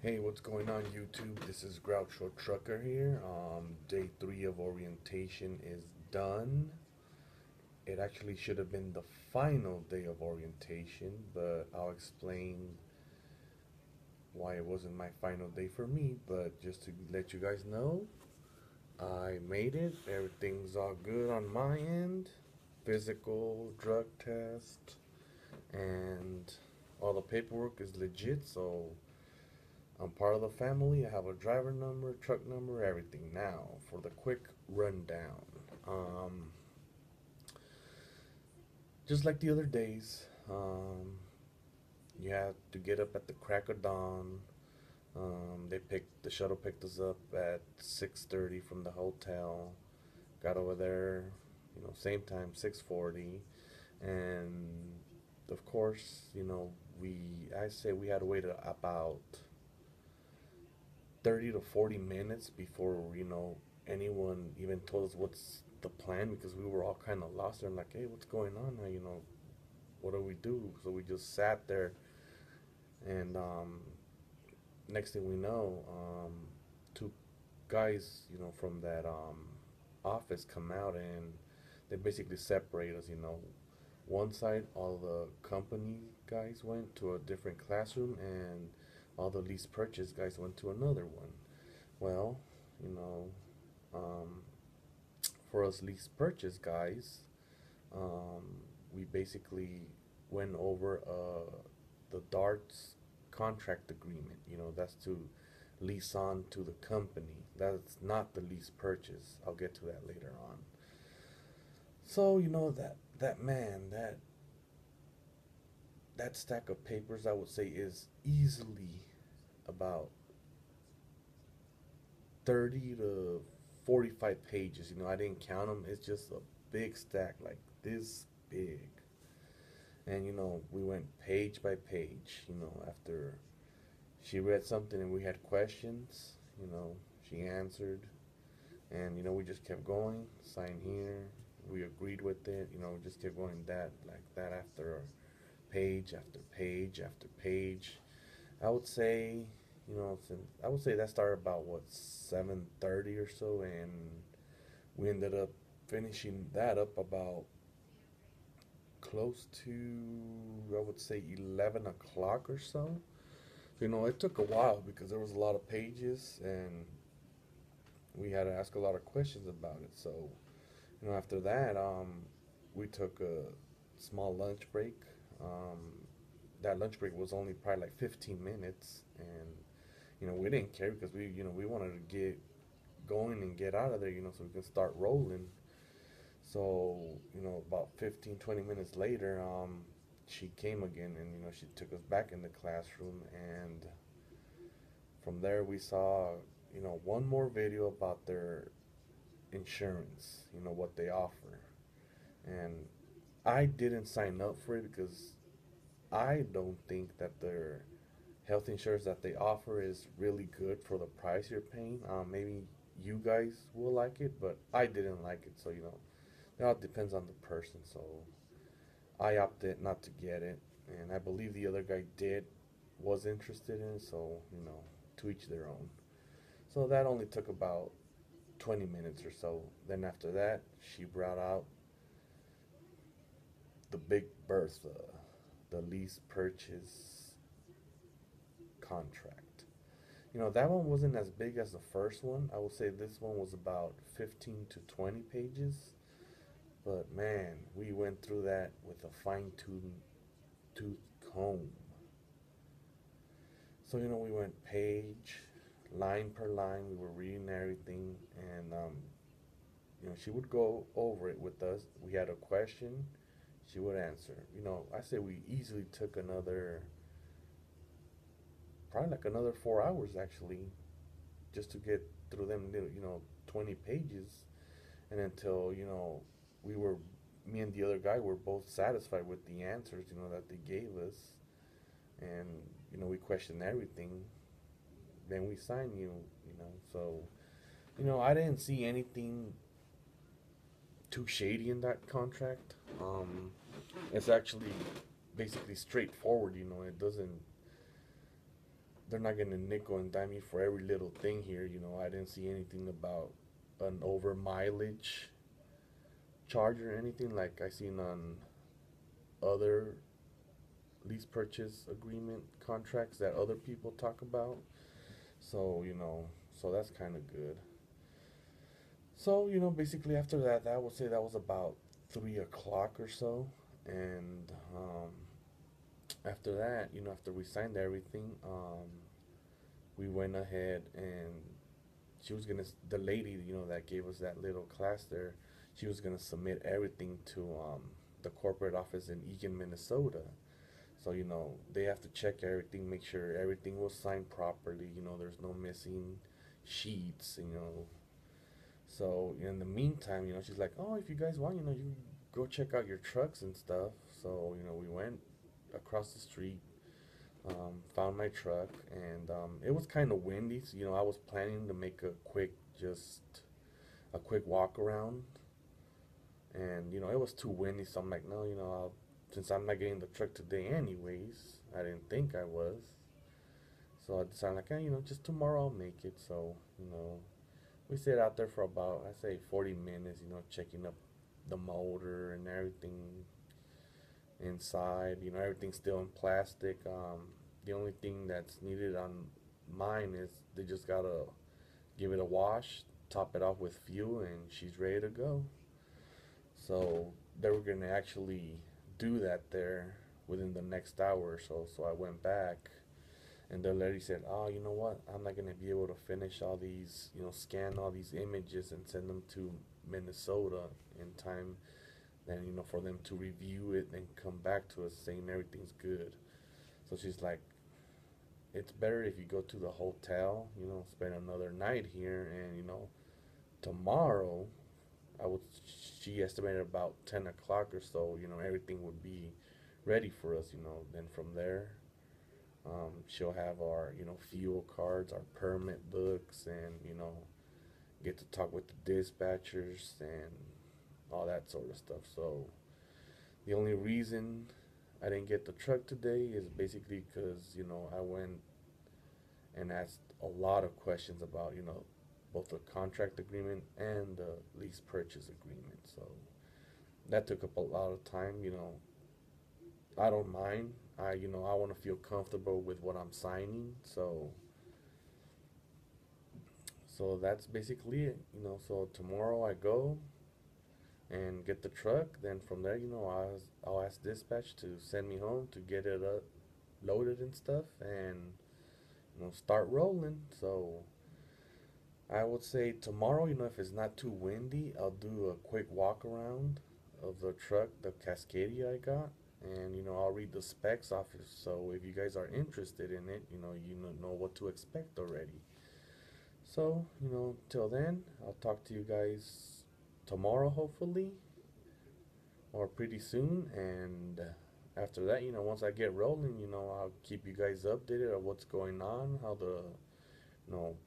Hey, what's going on YouTube? This is Groucho Trucker here. Day 3 of orientation is done. It actually should have been the final day of orientation, but I'll explain why it wasn't my final day for me. But just to let you guys know, I made it. Everything's all good on my end. Physical, drug test, and all the paperwork is legit, so I'm part of the family. I have a driver number, truck number, everything. Now, for the quick rundown. Um, just like the other days, you had to get up at the crack of dawn. The shuttle picked us up at 6:30 from the hotel. Got over there, same time, 6:40, and of course, I say we had to wait about 30 to 40 minutes before, anyone even told us what's the plan because we were all kind of lost there. I'm like, hey, what's going on now? What do we do? So we just sat there, and next thing we know, two guys, from that office come out and they basically separate us. One side, all the company guys went to a different classroom, and all the lease purchase guys went to another one. Well, you know, um, for us lease purchase guys, um, we basically went over the darts contract agreement. That's to lease on to the company. That's not the lease purchase. I'll get to that later on. So that man, that stack of papers, I would say, is easily about 30 to 45 pages. I didn't count them. It's just a big stack, like this big. And, we went page by page, after she read something and we had questions, she answered. And, we just kept going, sign here. We agreed with it, just kept going like that after page after page after page. I would say, I would say that started about what 7:30 or so, and we ended up finishing that up about close to, I would say, 11 o'clock or so. It took a while because there was a lot of pages and we had to ask a lot of questions about it. So, after that, we took a small lunch break. Um, that lunch break was only probably like 15 minutes, and we didn't care because we wanted to get going and get out of there, so we can start rolling. So, about 15, 20 minutes later, she came again, and she took us back in the classroom, and from there we saw one more video about their insurance, what they offer. And I didn't sign up for it because I don't think that their health insurance that they offer is really good for the price you're paying. Maybe you guys will like it, but I didn't like it. So, it all depends on the person. So I opted not to get it. And I believe the other guy was interested in it. So, to each their own. So that only took about 20 minutes or so. Then after that, she brought out the Big Bertha, the lease purchase contract. That one wasn't as big as the first one. I would say this one was about 15 to 20 pages. But man, we went through that with a fine tooth comb. So, we went page, line per line. We were reading everything. And, she would go over it with us. We had a question, she would answer. I say we easily took probably like another 4 hours actually, just to get through them, 20 pages, and until we were, me and the other guy were both satisfied with the answers, that they gave us, and we questioned everything. Then we signed so I didn't see anything too shady in that contract. It's actually basically straightforward. It doesn't they're not gonna nickel and dime me for every little thing here. You know, I didn't see anything about an over mileage charge or anything like I seen on other lease purchase agreement contracts that other people talk about. So, so that's kind of good. So, basically after that, I would say that was about 3 o'clock or so. And after that, after we signed everything, we went ahead and she was gonna, the lady, that gave us that little class there, she was gonna submit everything to the corporate office in Eagan, Minnesota. So, they have to check everything, make sure everything was signed properly, there's no missing sheets, So in the meantime, she's like, oh, if you guys want, you go check out your trucks and stuff. So, we went across the street, found my truck, and it was kind of windy. So, I was planning to make just a quick walk around. And, it was too windy. So I'm like, no, since I'm not getting the truck today anyways, I didn't think I was. So I decided like, just tomorrow I'll make it. So, we stayed out there for about, I say 40 minutes, checking up the motor and everything inside. Everything's still in plastic. The only thing that's needed on mine is they just gotta give it a wash, top it off with fuel, and she's ready to go. So they were gonna actually do that there within the next hour or so. So I went back, and the lady said, "Oh, you know what? I'm not gonna be able to finish all these, scan all these images and send them to Minnesota in time, then for them to review it and come back to us saying everything's good." So she's like, "It's better if you go to the hotel, spend another night here, and tomorrow." I would. She estimated about 10 o'clock or so. Everything would be ready for us. Then from there, she'll have our, fuel cards, our permit books, and, get to talk with the dispatchers and all that sort of stuff. So the only reason I didn't get the truck today is basically because, I went and asked a lot of questions about, both the contract agreement and the lease purchase agreement. So that took up a lot of time. I don't mind. I want to feel comfortable with what I'm signing. So that's basically it. So tomorrow I go and get the truck. Then from there, I'll ask dispatch to send me home to get it up, loaded and stuff, and start rolling. So I would say tomorrow, if it's not too windy, I'll do a quick walk around of the truck, the Cascadia I got, and I'll read the specs off it. So if you guys are interested in it, you know what to expect already. So, till then, I'll talk to you guys tomorrow, hopefully, or pretty soon. And after that, once I get rolling, I'll keep you guys updated on what's going on, how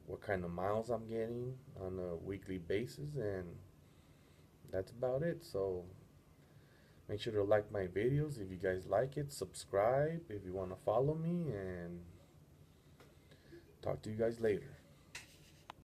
what kind of miles I'm getting on a weekly basis, and that's about it. So make sure to like my videos if you guys like it, subscribe if you want to follow me, and talk to you guys later.